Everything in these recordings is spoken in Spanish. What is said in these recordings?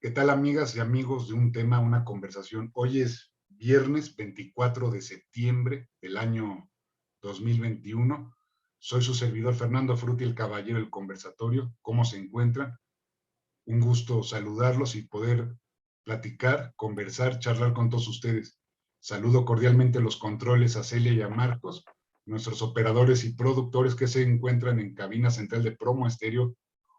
¿Qué tal, amigas y amigos de un tema, una conversación? Hoy es viernes 24 de septiembre del año 2021. Soy su servidor Fernando Frutti, el caballero del conversatorio. ¿Cómo se encuentran? Un gusto saludarlos y poder platicar, conversar, charlar con todos ustedes. Saludo cordialmente a los controles, a Celia y a Marcos, nuestros operadores y productores que se encuentran en cabina central de Promo Estéreo,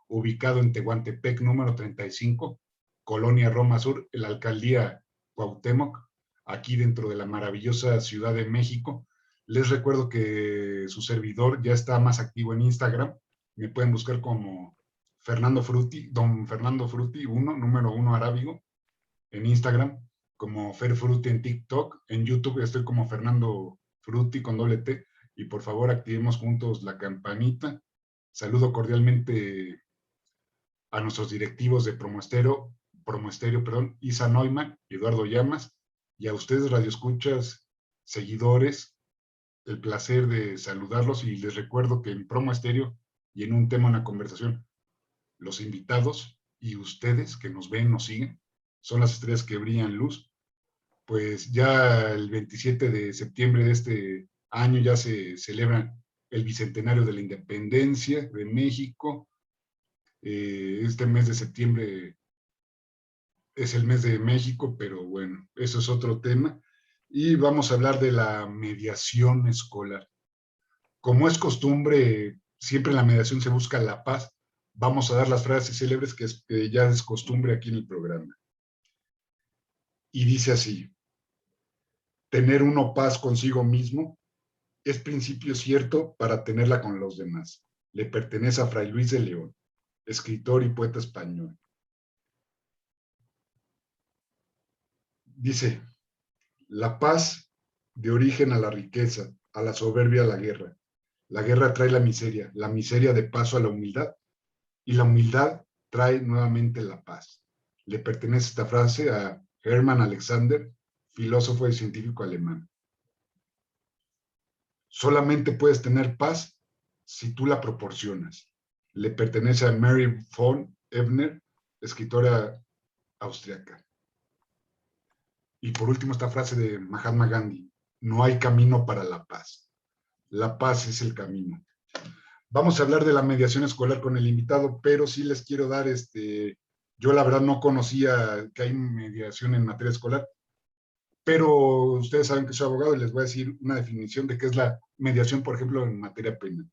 ubicado en Tehuantepec, número 35, Colonia Roma Sur, la alcaldía Cuauhtémoc, aquí dentro de la maravillosa Ciudad de México. Les recuerdo que su servidor ya está más activo en Instagram. Me pueden buscar como Fernando Frutti, don Fernando Frutti, número uno arábigo, en Instagram, como Fer Frutti en TikTok, en YouTube estoy como Fernando Frutti con doble T, y por favor activemos juntos la campanita. Saludo cordialmente a nuestros directivos de Promoestéreo, perdón, Isa Neumann, Eduardo Llamas, y a ustedes radioescuchas, seguidores, el placer de saludarlos, y les recuerdo que en Promoestéreo y en un tema, una conversación, los invitados y ustedes que nos ven, nos siguen, son las estrellas que brillan luz. Pues ya el 27 de septiembre de este año ya se celebra el bicentenario de la independencia de México. Este mes de septiembre es el mes de México, pero bueno, eso es otro tema. Y vamos a hablar de la mediación escolar. Como es costumbre, siempre en la mediación se busca la paz. Vamos a dar las frases célebres que ya es costumbre aquí en el programa. Y dice así: tener uno paz consigo mismo es principio cierto para tenerla con los demás. Le pertenece a Fray Luis de León, escritor y poeta español. Dice: la paz de origen a la riqueza, a la soberbia a la guerra. La guerra trae la miseria de paso a la humildad, y la humildad trae nuevamente la paz. Le pertenece esta frase a Hermann Alexander, filósofo y científico alemán. Solamente puedes tener paz si tú la proporcionas. Le pertenece a Mary von Ebner, escritora austriaca. Y por último, esta frase de Mahatma Gandhi: no hay camino para la paz. La paz es el camino. Vamos a hablar de la mediación escolar con el invitado, pero sí les quiero dar, yo la verdad no conocía que hay mediación en materia escolar, pero ustedes saben que soy abogado y les voy a decir una definición de qué es la mediación, por ejemplo, en materia penal.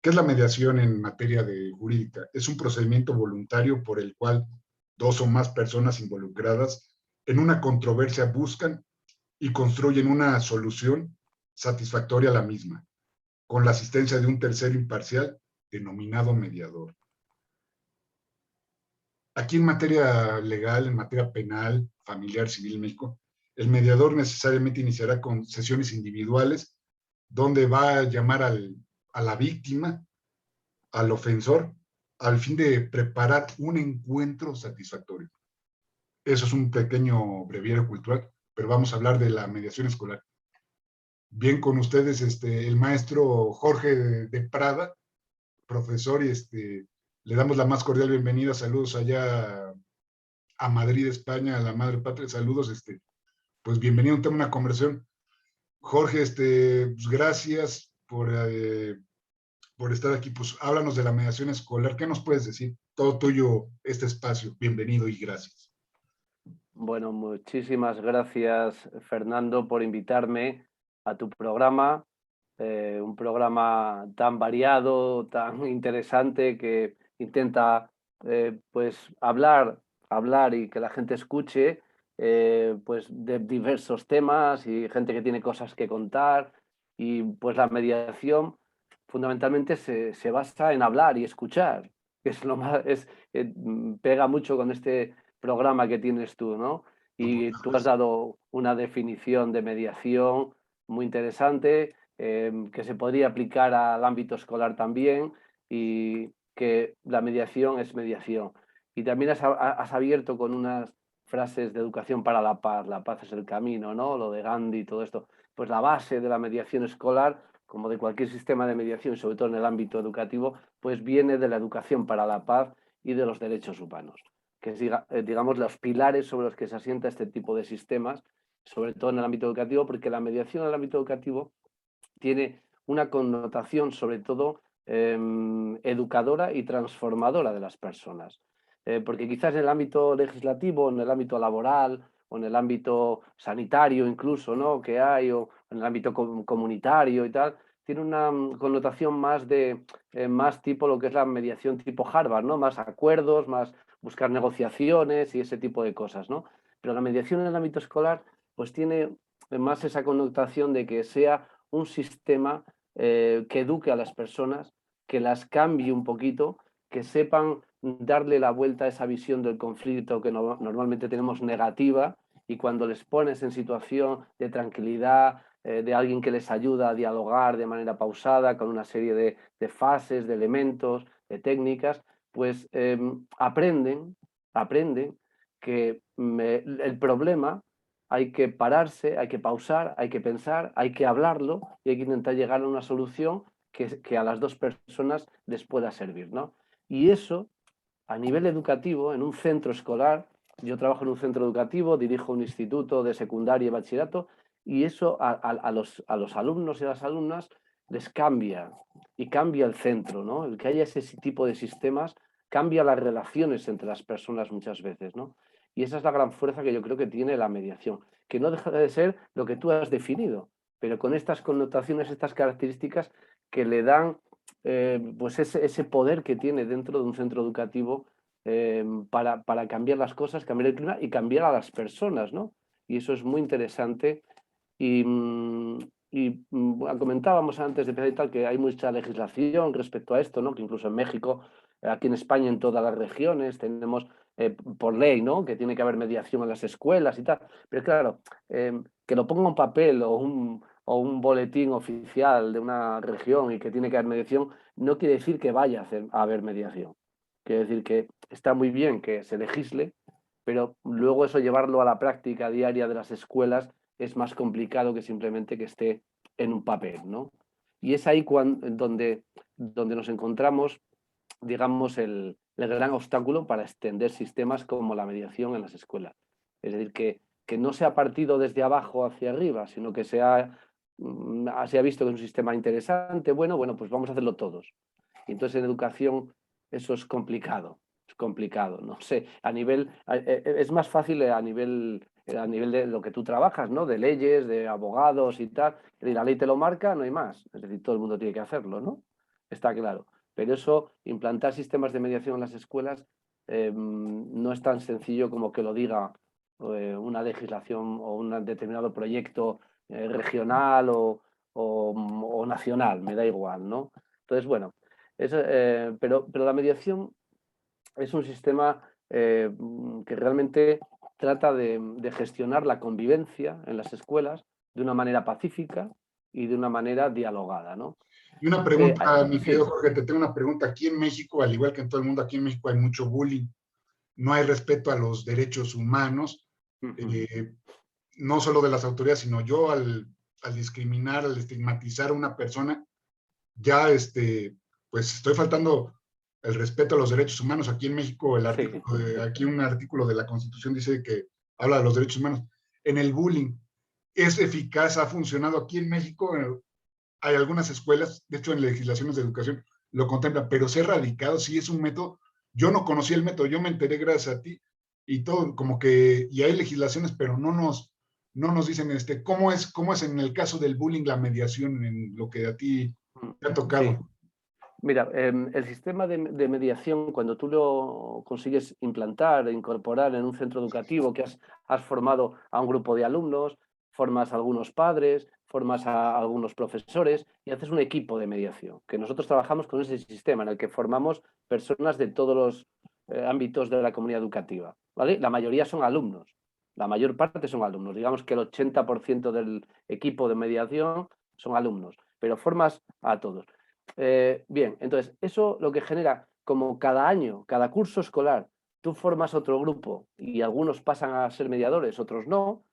¿Qué es la mediación en materia de jurídica? Es un procedimiento voluntario por el cual dos o más personas involucradas en una controversia buscan y construyen una solución satisfactoria a la misma, con la asistencia de un tercero imparcial denominado mediador. Aquí en materia legal, en materia penal, familiar, civil en México, el mediador necesariamente iniciará con sesiones individuales donde va a llamar a la víctima, al ofensor, al fin de preparar un encuentro satisfactorio. Eso es un pequeño breviario cultural, pero vamos a hablar de la mediación escolar. Bien, con ustedes el maestro Jorge de Prada, profesor, y le damos la más cordial bienvenida. Saludos allá a Madrid, España, a la madre patria. Saludos, pues bienvenido a un tema, una conversación. Jorge, pues gracias por estar aquí. Pues háblanos de la mediación escolar. ¿Qué nos puedes decir? Todo tuyo este espacio. Bienvenido y gracias. Bueno, muchísimas gracias, Fernando, por invitarme a tu programa, un programa tan variado, tan interesante, que intenta pues hablar y que la gente escuche pues de diversos temas y gente que tiene cosas que contar. Y pues la mediación fundamentalmente se basa en hablar y escuchar, que es lo más, pega mucho con este programa que tienes tú, ¿no? Y tú has dado una definición de mediación muy interesante, que se podría aplicar al ámbito escolar también, y que la mediación es mediación. Y también has abierto con unas frases de educación para la paz es el camino, ¿no? Lo de Gandhi y todo esto. Pues la base de la mediación escolar, como de cualquier sistema de mediación, sobre todo en el ámbito educativo, pues viene de la educación para la paz y de los derechos humanos. que es, digamos, los pilares sobre los que se asienta este tipo de sistemas, sobre todo en el ámbito educativo, porque la mediación en el ámbito educativo tiene una connotación sobre todo educadora y transformadora de las personas. Porque quizás en el ámbito legislativo, en el ámbito laboral o en el ámbito sanitario incluso, ¿no? Que hay, o en el ámbito comunitario y tal, tiene una connotación más de más tipo lo que es la mediación tipo Harvard, ¿no? Más acuerdos, más buscar negociaciones y ese tipo de cosas, ¿no? Pero la mediación en el ámbito escolar pues tiene más esa connotación de que sea un sistema que eduque a las personas, que las cambie un poquito, que sepan darle la vuelta a esa visión del conflicto que normalmente tenemos negativa, y cuando les pones en situación de tranquilidad, de alguien que les ayuda a dialogar de manera pausada, con una serie de fases, de elementos, de técnicas, pues aprenden que el problema hay que pararse, hay que pausar, hay que pensar, hay que hablarlo y hay que intentar llegar a una solución que a las dos personas les pueda servir, ¿no? Y eso, a nivel educativo, en un centro escolar, yo trabajo en un centro educativo, dirijo un instituto de secundaria y bachillerato, y eso a los alumnos y a las alumnas les cambia, y cambia el centro, ¿no? El que haya ese tipo de sistemas cambia las relaciones entre las personas muchas veces, ¿no? Y esa es la gran fuerza que yo creo que tiene la mediación, que no deja de ser lo que tú has definido, pero con estas connotaciones, estas características que le dan pues ese poder que tiene dentro de un centro educativo para cambiar las cosas, cambiar el clima y cambiar a las personas, ¿no? Y eso es muy interesante. Y, comentábamos antes de empezar y tal que hay mucha legislación respecto a esto, ¿no? Que incluso en México, aquí en España, en todas las regiones, tenemos por ley, ¿no? Que tiene que haber mediación en las escuelas y tal. Pero claro, que lo ponga un papel o un boletín oficial de una región y que tiene que haber mediación, no quiere decir que vaya a haber mediación. Quiere decir que está muy bien que se legisle, pero luego eso llevarlo a la práctica diaria de las escuelas es más complicado que simplemente que esté en un papel, ¿no? Y es ahí donde nos encontramos, digamos, el gran obstáculo para extender sistemas como la mediación en las escuelas. Es decir, que no se ha partido desde abajo hacia arriba, sino que se ha visto que es un sistema interesante, bueno, pues vamos a hacerlo todos. Y entonces en educación eso es complicado, no sé, es más fácil a nivel de lo que tú trabajas, ¿no? De leyes, de abogados y tal, y la ley te lo marca, no hay más, es decir, todo el mundo tiene que hacerlo, ¿no? Está claro. Pero eso, implantar sistemas de mediación en las escuelas, no es tan sencillo como que lo diga una legislación o un determinado proyecto regional o nacional, me da igual, ¿no? Entonces, bueno, pero la mediación es un sistema que realmente trata de gestionar la convivencia en las escuelas de una manera pacífica y de una manera dialogada, ¿no? Y una pregunta, mi querido Sí. Jorge, te tengo una pregunta. Aquí en México, al igual que en todo el mundo, aquí en México hay mucho bullying, no hay respeto a los derechos humanos, no solo de las autoridades, sino yo al discriminar, al estigmatizar a una persona, ya pues estoy faltando el respeto a los derechos humanos. Aquí en México, Sí. aquí un artículo de la Constitución dice que habla de los derechos humanos. En el bullying, ¿es eficaz? ¿Ha funcionado aquí en México? Hay algunas escuelas, de hecho en legislaciones de educación lo contemplan, pero ser radicado sí es un método. Yo no conocía el método, yo me enteré gracias a ti y todo, como que, y hay legislaciones, pero no nos dicen cómo es en el caso del bullying la mediación en lo que a ti te ha Sí. tocado. Mira, el sistema de mediación, cuando tú lo consigues implantar e incorporar en un centro educativo que has formado a un grupo de alumnos, formas a algunos padres, formas a algunos profesores y haces un equipo de mediación, que nosotros trabajamos con ese sistema en el que formamos personas de todos los ámbitos de la comunidad educativa, ¿vale? La mayoría son alumnos, la mayor parte son alumnos, digamos que el 80% del equipo de mediación son alumnos, pero formas a todos. Bien, entonces, eso lo que genera, como cada año, cada curso escolar, tú formas otro grupo y algunos pasan a ser mediadores, otros no,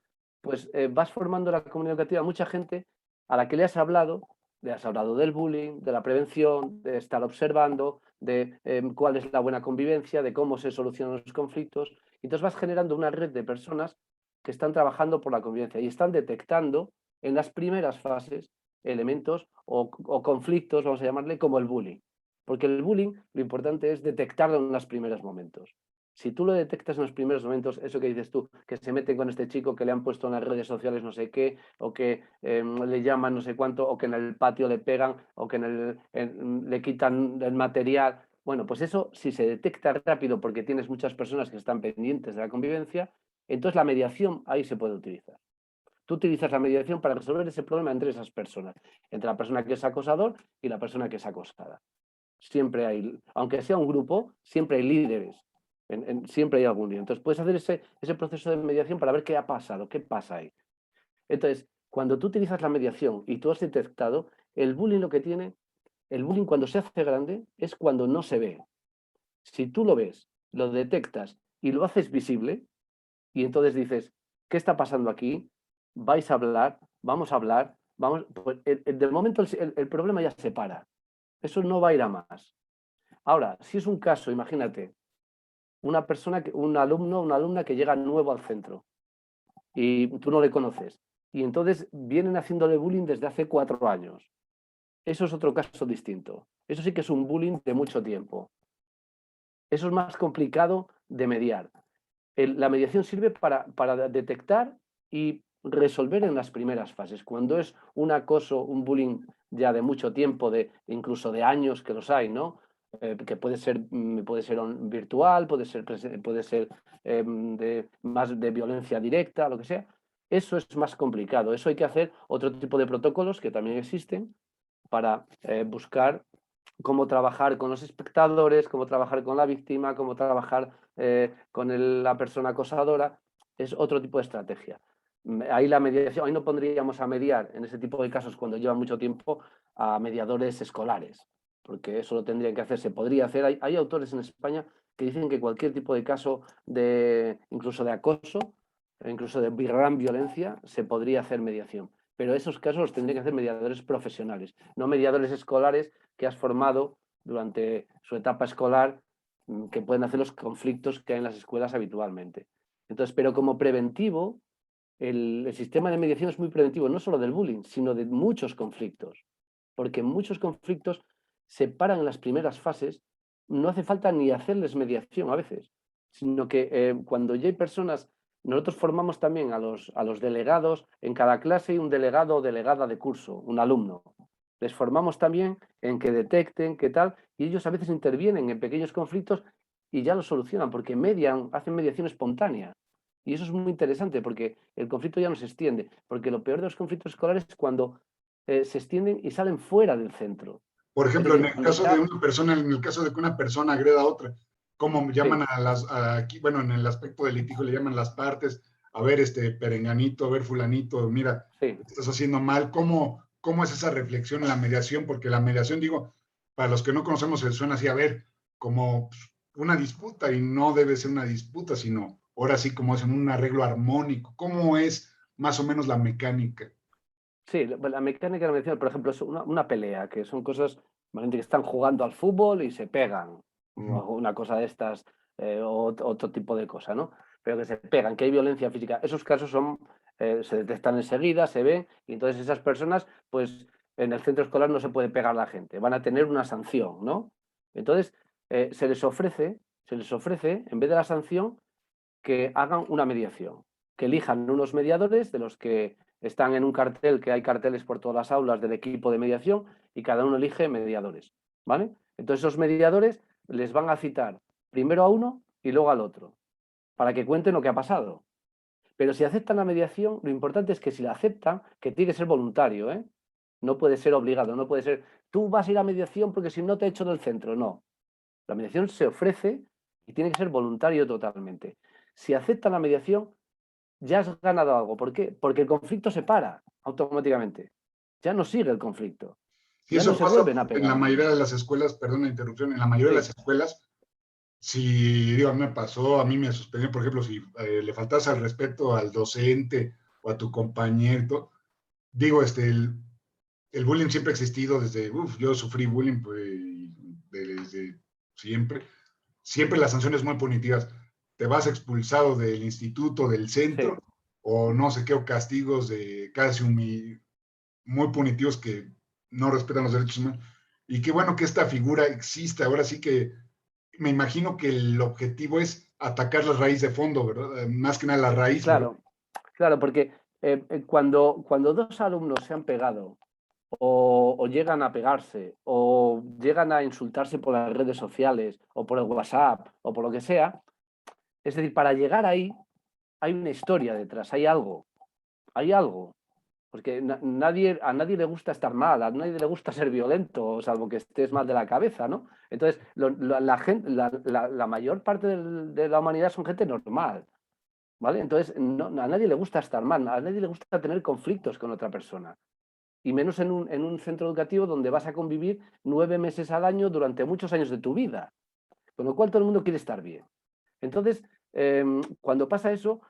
pues vas formando la comunidad educativa mucha gente a la que le has hablado has hablado del bullying, de la prevención, de estar observando, de cuál es la buena convivencia, de cómo se solucionan los conflictos. Y entonces vas generando una red de personas que están trabajando por la convivencia y están detectando en las primeras fases elementos o conflictos, vamos a llamarle, como el bullying. Porque el bullying, lo importante es detectarlo en los primeros momentos. Si tú lo detectas en los primeros momentos, eso que dices tú, que se meten con este chico, que le han puesto en las redes sociales no sé qué, o que le llaman no sé cuánto, o que en el patio le pegan, o que le quitan el material. Bueno, pues eso, si se detecta rápido porque tienes muchas personas que están pendientes de la convivencia, entonces la mediación ahí se puede utilizar. Tú utilizas la mediación para resolver ese problema entre esas personas, entre la persona que es acosador y la persona que es acosada. Siempre hay, aunque sea un grupo, siempre hay líderes, siempre hay algún líder. Entonces puedes hacer ese proceso de mediación para ver qué ha pasado, qué pasa ahí. Entonces, cuando tú utilizas la mediación y tú has detectado, el bullying lo que tiene, el bullying cuando se hace grande es cuando no se ve. Si tú lo ves, lo detectas y lo haces visible, y entonces dices, ¿qué está pasando aquí? ¿Vais a hablar? ¿Vamos a hablar? Vamos, pues, del momento el problema ya se para. Eso no va a ir a más. Ahora, si es un caso, imagínate, una persona, un alumno, una alumna que llega nuevo al centro y tú no le conoces. Y entonces vienen haciéndole bullying desde hace 4 años. Eso es otro caso distinto. Eso sí que es un bullying de mucho tiempo. Eso es más complicado de mediar. La mediación sirve para detectar y resolver en las primeras fases. Cuando es un acoso, un bullying ya de mucho tiempo, incluso de años que los hay, ¿no? Que puede ser virtual, puede ser más de violencia directa, lo que sea. Eso es más complicado. Eso hay que hacer otro tipo de protocolos que también existen para buscar cómo trabajar con los espectadores, cómo trabajar con la víctima, cómo trabajar con la persona acosadora. Es otro tipo de estrategia. Ahí la mediación, ahí no pondríamos a mediar en ese tipo de casos cuando lleva mucho tiempo a mediadores escolares, porque eso lo tendrían que hacer, se podría hacer. Hay autores en España que dicen que cualquier tipo de caso incluso de acoso, incluso de gran violencia, se podría hacer mediación. Pero esos casos los tendrían que hacer mediadores profesionales, no mediadores escolares que has formado durante su etapa escolar, que pueden hacer los conflictos que hay en las escuelas habitualmente. Entonces, pero como preventivo, el sistema de mediación es muy preventivo, no solo del bullying, sino de muchos conflictos, porque muchos conflictos se paran en las primeras fases, no hace falta ni hacerles mediación a veces, sino que cuando ya hay personas, nosotros formamos también a los delegados, en cada clase hay un delegado o delegada de curso, un alumno. Les formamos también en que detecten, qué tal, y ellos a veces intervienen en pequeños conflictos y ya los solucionan, porque hacen mediación espontánea. Y eso es muy interesante porque el conflicto ya no se extiende, porque lo peor de los conflictos escolares es cuando se extienden y salen fuera del centro. Por Es ejemplo, en decir, el cuando caso de ya... una persona, en el caso de que una persona agreda a otra, ¿cómo llaman Sí, aquí, bueno, en el aspecto del litigio le llaman las partes, a ver, perenganito, a ver, fulanito, mira, sí. estás haciendo mal, ¿cómo es esa reflexión en la mediación? Porque la mediación, digo, para los que no conocemos, se suena así, a ver, como pues, una disputa, y no debe ser una disputa, sino ahora sí como es en un arreglo armónico. ¿Cómo es más o menos la mecánica? Sí, la mecánica de la mediación, por ejemplo, es una pelea, que son cosas, imagínate que están jugando al fútbol y se pegan, Ujú. una cosa de estas, o otro tipo de cosa, ¿no? Pero que se pegan, que hay violencia física. Esos casos se detectan enseguida, se ven, y entonces esas personas, pues en el centro escolar no se puede pegar a la gente, van a tener una sanción, ¿no? Entonces, se les ofrece, en vez de la sanción, que hagan una mediación, que elijan unos mediadores de los que están en un cartel, que hay carteles por todas las aulas del equipo de mediación y cada uno elige mediadores, ¿vale? Entonces esos mediadores les van a citar primero a uno y luego al otro, para que cuenten lo que ha pasado. Pero si aceptan la mediación, lo importante es que si la aceptan, que tiene que ser voluntario, ¿eh? No puede ser obligado, no puede ser, tú vas a ir a mediación porque si no te echo del centro, no. La mediación se ofrece y tiene que ser voluntario totalmente. Si aceptan la mediación, ya has ganado algo. ¿Por qué? Porque el conflicto se para automáticamente. Ya no sigue el conflicto. Si Ya no eso se pasa vuelven a en la pegar. mayoría de las escuelas, perdón la interrupción, en la mayoría de las Sí, escuelas, si, digo, a mí me pasó, a mí me suspendió, por ejemplo, si le faltas al respeto al docente o a tu compañero, digo, el bullying siempre ha existido desde, yo sufrí bullying pues, desde siempre. Siempre las sanciones muy punitivas. Te vas expulsado del instituto, del Sí, centro, o no sé qué, o castigos de casi muy punitivos que no respetan los derechos humanos. Y qué bueno que esta figura existe. Ahora sí que me imagino que el objetivo es atacar la raíz de fondo, ¿verdad? Más que nada la raíz, ¿verdad? claro, claro, porque cuando dos alumnos se han pegado o llegan a pegarse o llegan a insultarse por las redes sociales o por el WhatsApp o por lo que sea, es decir, para llegar ahí hay una historia detrás, hay algo. Porque a nadie le gusta estar mal, a nadie le gusta ser violento, salvo que estés mal de la cabeza, ¿no? Entonces, la mayor parte de la humanidad son gente normal, ¿vale? Entonces, a nadie le gusta estar mal, a nadie le gusta tener conflictos con otra persona. Y menos en un centro educativo donde vas a convivir 9 meses al año durante muchos años de tu vida. Con lo cual todo el mundo quiere estar bien. Entonces, cuando pasa eso,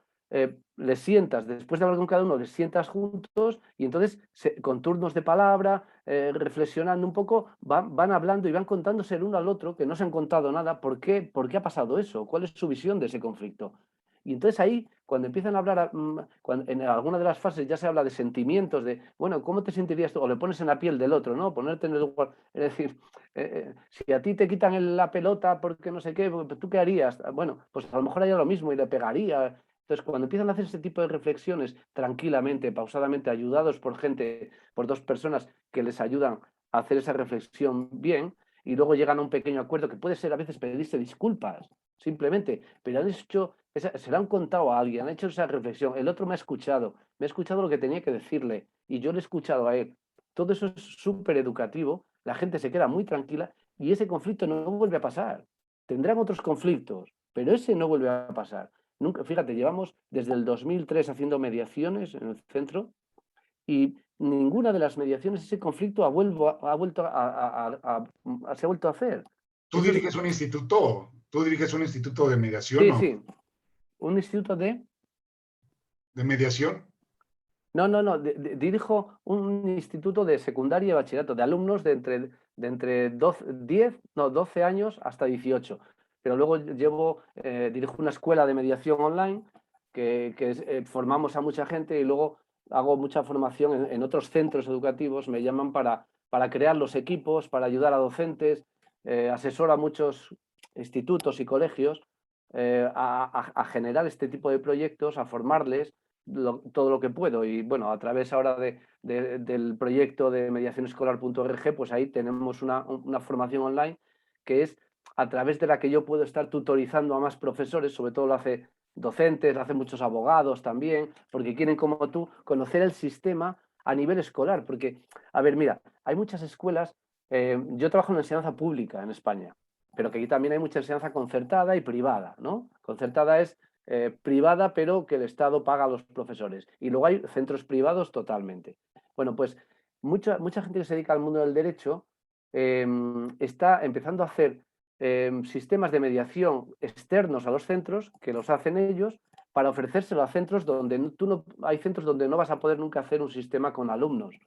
les sientas, después de hablar con cada uno, les sientas juntos y entonces con turnos de palabra, reflexionando un poco, van hablando y van contándose el uno al otro, que no se han contado nada, por qué ha pasado eso, cuál es su visión de ese conflicto. Y entonces ahí, cuando empiezan a hablar, en alguna de las fases ya se habla de sentimientos, de, bueno, ¿cómo te sentirías tú? O le pones en la piel del otro, ¿no? Ponerte en el lugar, es decir, si a ti te quitan la pelota porque no sé qué, ¿tú qué harías? Bueno, pues a lo mejor haría lo mismo y le pegaría. Entonces, cuando empiezan a hacer ese tipo de reflexiones tranquilamente, pausadamente, ayudados por gente, por dos personas que les ayudan a hacer esa reflexión bien, y luego llegan a un pequeño acuerdo que puede ser a veces pedirse disculpas, simplemente, pero han hecho, se lo han contado a alguien, han hecho esa reflexión, el otro me ha escuchado lo que tenía que decirle y yo le he escuchado a él. Todo eso es súper educativo, la gente se queda muy tranquila y ese conflicto no vuelve a pasar. Tendrán otros conflictos, pero ese no vuelve a pasar. Nunca, fíjate, llevamos desde el 2003 haciendo mediaciones en el centro y ninguna de las mediaciones, ese conflicto se ha vuelto a hacer. Tú Eso es, diriges un instituto, tú diriges un instituto de mediación sí, o sí, un instituto de... de mediación. No, no, no, dirijo un instituto de secundaria y bachillerato, de alumnos de entre 12, 10, no, 12 años hasta 18. Pero luego dirijo una escuela de mediación online que formamos a mucha gente y luego hago mucha formación en otros centros educativos, me llaman para crear los equipos, para ayudar a docentes, asesoro a muchos institutos y colegios a generar este tipo de proyectos, a formarles todo lo que puedo. Y bueno, a través ahora del proyecto de mediacionescolar.org, pues ahí tenemos una formación online que es a través de la que yo puedo estar tutorizando a más profesores, sobre todo lo hace docentes, lo hacen muchos abogados también, porque quieren, como tú, conocer el sistema a nivel escolar. Porque, a ver, mira, hay muchas escuelas, yo trabajo en la enseñanza pública en España, pero que aquí también hay mucha enseñanza concertada y privada, ¿no? Concertada es privada, pero que el Estado paga a los profesores. Y luego hay centros privados totalmente. Bueno, pues mucha gente que se dedica al mundo del derecho está empezando a hacer sistemas de mediación externos a los centros, que los hacen ellos, para ofrecérselo a centros donde hay centros donde no vas a poder nunca hacer un sistema con alumnos.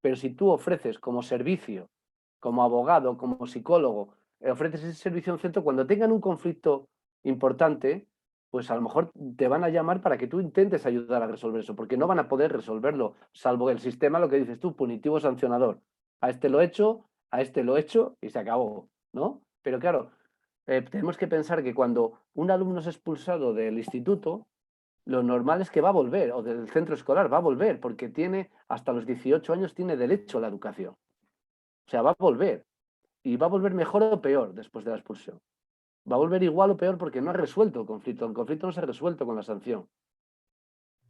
Pero si tú ofreces como servicio, como abogado, como psicólogo, ofreces ese servicio a un centro, cuando tengan un conflicto importante, pues a lo mejor te van a llamar para que tú intentes ayudar a resolver eso, porque no van a poder resolverlo, salvo el sistema, lo que dices tú, punitivo sancionador. A este lo he hecho, a este lo he hecho y se acabó, ¿no? Pero claro, tenemos que pensar que cuando un alumno es expulsado del instituto, lo normal es que va a volver, o del centro escolar va a volver, porque tiene, hasta los 18 años, tiene derecho a la educación. O sea, va a volver. Y va a volver mejor o peor después de la expulsión. Va a volver igual o peor porque no ha resuelto el conflicto. El conflicto no se ha resuelto con la sanción.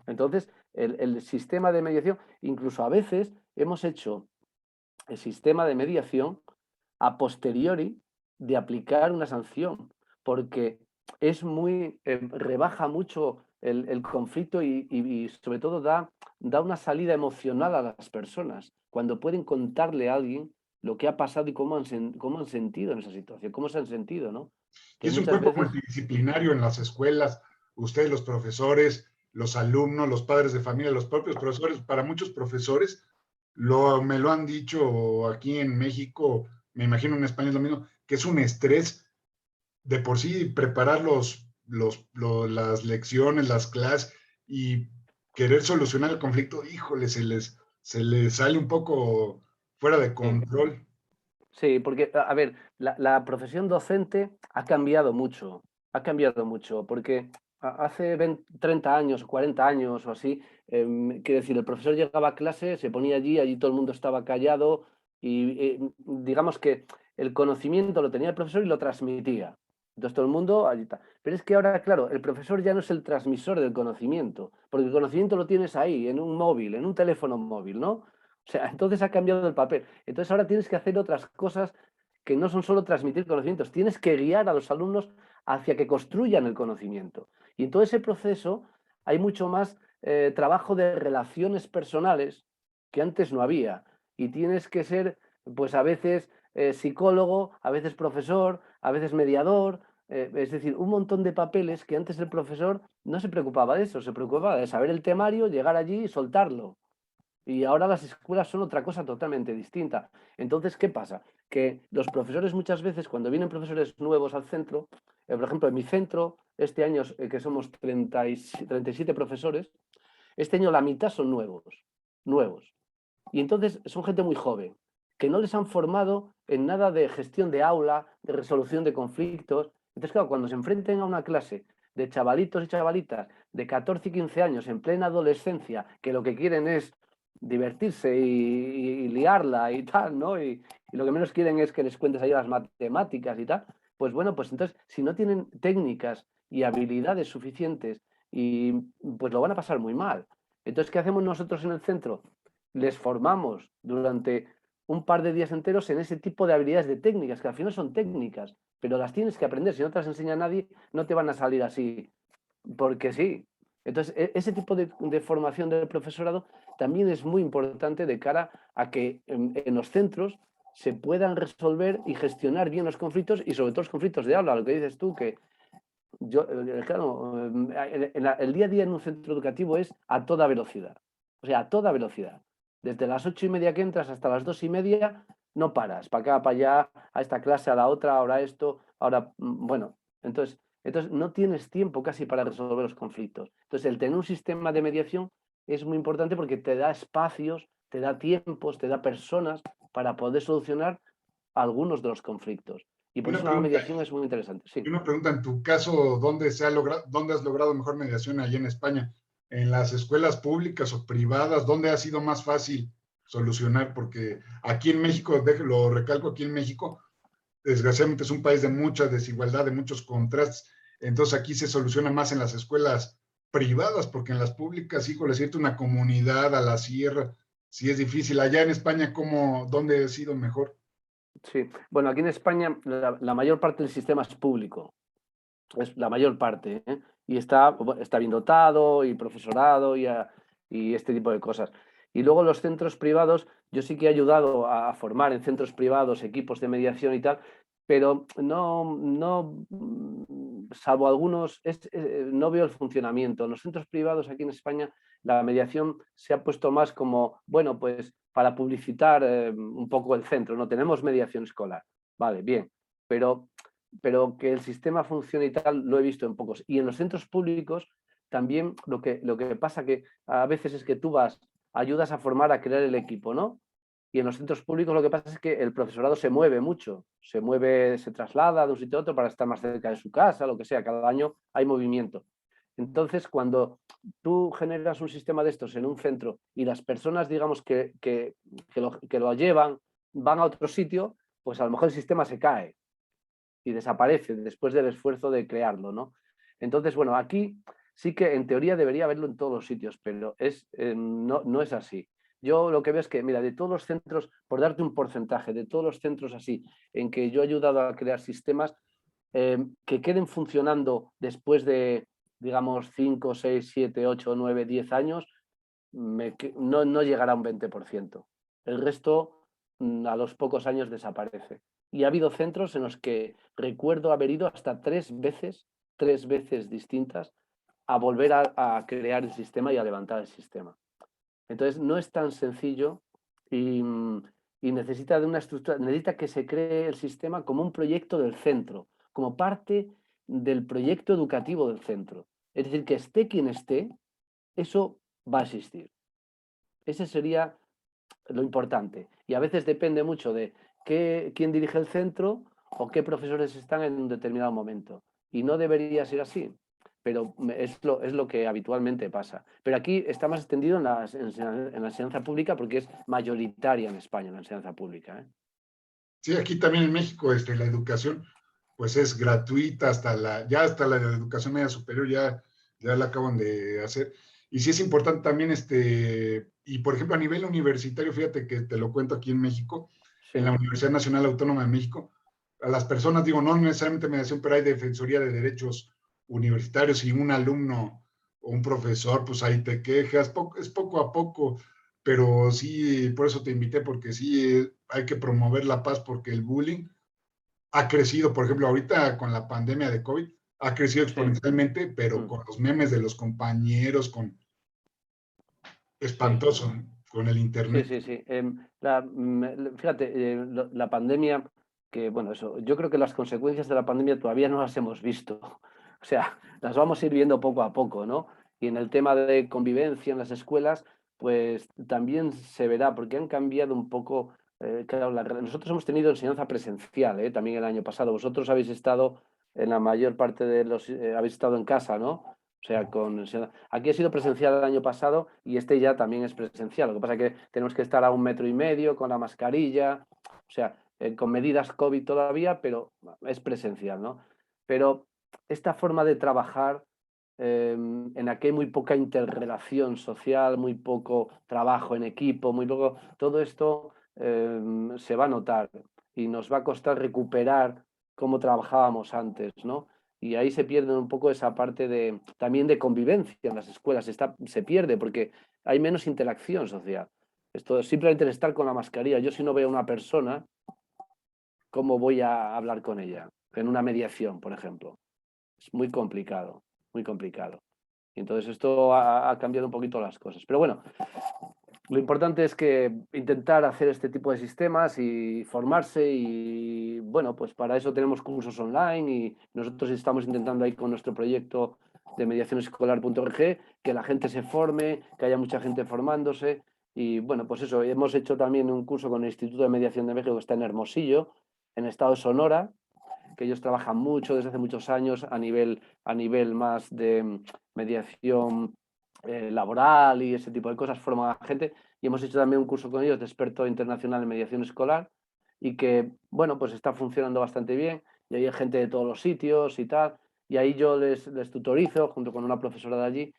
Entonces, el sistema de mediación, incluso a veces hemos hecho el sistema de mediación a posteriori de aplicar una sanción, porque rebaja mucho el conflicto y sobre todo da una salida emocional a las personas, cuando pueden contarle a alguien lo que ha pasado y cómo han sentido en esa situación, cómo se han sentido, ¿no? Y Que es un muchas cuerpo veces, multidisciplinario en las escuelas, ustedes los profesores, los alumnos, los padres de familia, los propios profesores. Para muchos profesores me lo han dicho aquí en México, me imagino en España es lo mismo, que es un estrés de por sí preparar las lecciones, las clases y querer solucionar el conflicto, híjole, se les sale un poco fuera de Sí. control. Sí, porque, a ver, la profesión docente ha cambiado mucho, porque hace 30 años, 40 años o así, quiero decir, el profesor llegaba a clase, se ponía allí todo el mundo estaba callado y digamos que el conocimiento lo tenía el profesor y lo transmitía. Entonces todo el mundo allí está. Pero es que ahora, claro, el profesor ya no es el transmisor del conocimiento, porque el conocimiento lo tienes ahí, en un móvil, en un teléfono móvil, ¿no? O sea, entonces ha cambiado el papel. Entonces ahora tienes que hacer otras cosas que no son solo transmitir conocimientos, tienes que guiar a los alumnos hacia que construyan el conocimiento. Y en todo ese proceso hay mucho más trabajo de relaciones personales que antes no había. Y tienes que ser, pues a veces psicólogo, a veces profesor, a veces mediador, es decir, un montón de papeles que antes el profesor no se preocupaba de eso, se preocupaba de saber el temario, llegar allí y soltarlo. Y ahora las escuelas son otra cosa totalmente distinta. Entonces, ¿qué pasa? Que los profesores muchas veces, cuando vienen profesores nuevos al centro, por ejemplo, en mi centro, este año que somos 37 profesores, este año la mitad son nuevos. Y entonces son gente muy joven, que no les han formado en nada de gestión de aula, de resolución de conflictos. Entonces, claro, cuando se enfrenten a una clase de chavalitos y chavalitas de 14 y 15 años en plena adolescencia, que lo que quieren es divertirse y liarla y tal, ¿no? Y lo que menos quieren es que les cuentes ahí las matemáticas y tal. Pues bueno, pues entonces, si no tienen técnicas y habilidades suficientes, y pues lo van a pasar muy mal. Entonces, ¿qué hacemos nosotros en el centro? Les formamos durante un par de días enteros en ese tipo de habilidades de técnicas, que al final son técnicas, pero las tienes que aprender. Si no te las enseña nadie, no te van a salir así, porque sí. Entonces, ese tipo de formación del profesorado también es muy importante de cara a que en los centros se puedan resolver y gestionar bien los conflictos y sobre todo los conflictos de aula, lo que dices tú, que yo, claro, el día a día en un centro educativo es a toda velocidad, o sea, a toda velocidad. Desde las 8:30 que entras hasta las 2:30 no paras, para acá, para allá, a esta clase, a la otra, ahora esto, ahora, bueno, entonces no tienes tiempo casi para resolver los conflictos. Entonces el tener un sistema de mediación es muy importante porque te da espacios, te da tiempos, te da personas para poder solucionar algunos de los conflictos. Y Y por eso la mediación es muy interesante, sí. una pregunta, en tu caso, ¿dónde has logrado mejor mediación allí en España? ¿En las escuelas públicas o privadas? ¿Dónde ha sido más fácil solucionar? Porque aquí en México, lo recalco, aquí en México, desgraciadamente es un país de mucha desigualdad, de muchos contrastes. Entonces aquí se soluciona más en las escuelas privadas, porque en las públicas, híjole, es irte a una comunidad, a la sierra, sí es difícil. Allá en España, ¿dónde ha sido mejor? Sí, bueno, aquí en España la mayor parte del sistema es público, es la mayor parte, ¿eh? Y está bien dotado y profesorado y este tipo de cosas. Y luego los centros privados, yo sí que he ayudado a formar en centros privados equipos de mediación y tal, pero salvo algunos, no veo el funcionamiento. En los centros privados aquí en España la mediación se ha puesto más como, bueno, pues para publicitar un poco el centro, no tenemos mediación escolar, vale, bien, pero que el sistema funcione y tal, lo he visto en pocos. Y en los centros públicos también lo que pasa que a veces es que tú ayudas a formar, a crear el equipo, ¿no? Y en los centros públicos lo que pasa es que el profesorado se mueve mucho, se mueve, se traslada de un sitio a otro para estar más cerca de su casa, lo que sea, cada año hay movimiento. Entonces, cuando tú generas un sistema de estos en un centro y las personas, digamos, que lo llevan, van a otro sitio, pues a lo mejor el sistema se cae y desaparece después del esfuerzo de crearlo, ¿no? Entonces, bueno, aquí sí que en teoría debería haberlo en todos los sitios, pero no es así. Yo lo que veo es que, mira, de todos los centros, por darte un porcentaje, de todos los centros así, en que yo he ayudado a crear sistemas que queden funcionando después de, digamos, 5, 6, 7, 8, 9, 10 años, no llegará a un 20%. El resto, a los pocos años desaparece. Y ha habido centros en los que recuerdo haber ido hasta 3 veces distintas, a volver a crear el sistema y a levantar el sistema. Entonces, no es tan sencillo y, y necesita de una estructura, necesita que se cree el sistema como un proyecto del centro, como parte del proyecto educativo del centro. Es decir, que esté quien esté, eso va a existir. Ese sería lo importante. Y a veces depende mucho de quién dirige el centro o qué profesores están en un determinado momento. Y no debería ser así, pero es lo que habitualmente pasa. Pero aquí está más extendido en la enseñanza pública porque es mayoritaria en España la enseñanza pública, ¿eh? Sí, aquí también en México la educación pues es gratuita ya hasta la educación media superior ya la acaban de hacer. Y sí es importante también, y por ejemplo a nivel universitario, fíjate que te lo cuento aquí en México, en la Sí, Universidad Nacional Autónoma de México, a las personas, digo, no necesariamente mediación, pero hay defensoría de derechos universitarios y un alumno o un profesor, pues ahí te quejas, es poco a poco, pero sí, por eso te invité, porque sí hay que promover la paz, porque el bullying ha crecido, por ejemplo, ahorita con la pandemia de COVID, ha crecido sí, exponencialmente, pero mm, con los memes de los compañeros, sí. espantoso, con el Sí, internet. sí, sí. Fíjate, la pandemia, que bueno, eso, yo creo que las consecuencias de la pandemia todavía no las hemos visto. O sea, las vamos a ir viendo poco a poco, ¿no? Y en el tema de convivencia en las escuelas, pues también se verá, porque han cambiado un poco. Claro, nosotros hemos tenido enseñanza presencial, también el año pasado. Vosotros habéis estado en la mayor parte de habéis estado en casa, ¿no? O sea, aquí ha sido presencial el año pasado y este ya también es presencial. Lo que pasa es que tenemos que estar a 1,5 metros con la mascarilla, o sea, con medidas COVID todavía, pero es presencial, ¿no? Pero esta forma de trabajar en la que hay muy poca interrelación social, muy poco trabajo en equipo, muy poco, todo esto se va a notar y nos va a costar recuperar cómo trabajábamos antes, ¿no? Y ahí se pierde un poco esa parte también de convivencia en las escuelas, se pierde porque hay menos interacción social. Esto simplemente el estar con la mascarilla. Yo si no veo a una persona, ¿cómo voy a hablar con ella? En una mediación, por ejemplo. Es muy complicado, muy complicado. Y entonces esto ha cambiado un poquito las cosas. Pero bueno, lo importante es que intentar hacer este tipo de sistemas y formarse y bueno, pues para eso tenemos cursos online y nosotros estamos intentando ahí con nuestro proyecto de mediacionescolar.org que la gente se forme, que haya mucha gente formándose y bueno, pues eso, hemos hecho también un curso con el Instituto de Mediación de México que está en Hermosillo, en el estado de Sonora, que ellos trabajan mucho desde hace muchos años a nivel más de mediación laboral y ese tipo de cosas, forman a gente. Y hemos hecho también un curso con ellos de experto internacional en mediación escolar y que, bueno, pues está funcionando bastante bien. Y ahí hay gente de todos los sitios y tal. Y ahí yo les tutorizo junto con una profesora de allí.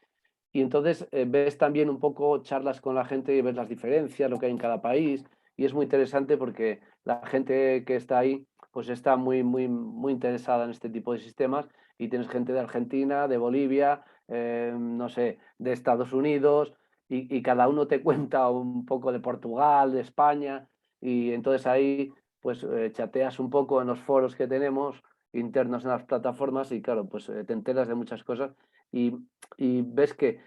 Y entonces ves también un poco charlas con la gente y ves las diferencias, lo que hay en cada país. Y es muy interesante porque la gente que está ahí pues está muy, muy, muy interesada en este tipo de sistemas y tienes gente de Argentina, de Bolivia, no sé, de Estados Unidos y cada uno te cuenta un poco de Portugal, de España y entonces ahí pues chateas un poco en los foros que tenemos internos en las plataformas y claro, pues te enteras de muchas cosas y, y ves que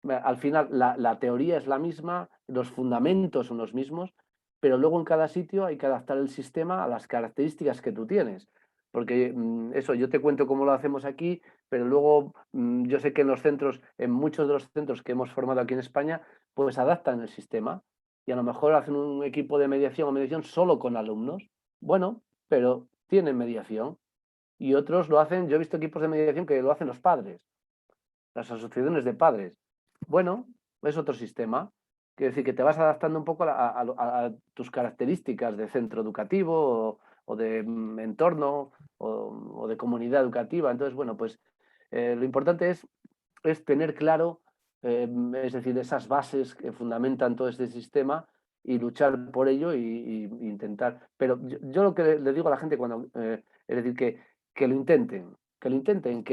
al final la teoría es la misma, los fundamentos son los mismos, pero luego en cada sitio hay que adaptar el sistema a las características que tú tienes. Porque eso, yo te cuento cómo lo hacemos aquí, pero luego yo sé que en los centros, en muchos de los centros que hemos formado aquí en España, pues adaptan el sistema y a lo mejor hacen un equipo de mediación o mediación solo con alumnos. Bueno, pero tienen mediación. Y otros lo hacen, yo he visto equipos de mediación que lo hacen los padres, las asociaciones de padres. Bueno, es otro sistema. Quiere decir que te vas adaptando un poco a tus características de centro educativo o de entorno o de comunidad educativa. Entonces, bueno, pues lo importante es tener claro, es decir, esas bases que fundamentan todo este sistema y luchar por ello y intentar. Pero yo lo que le digo a la gente cuando, es decir, que lo intenten, que lo intenten,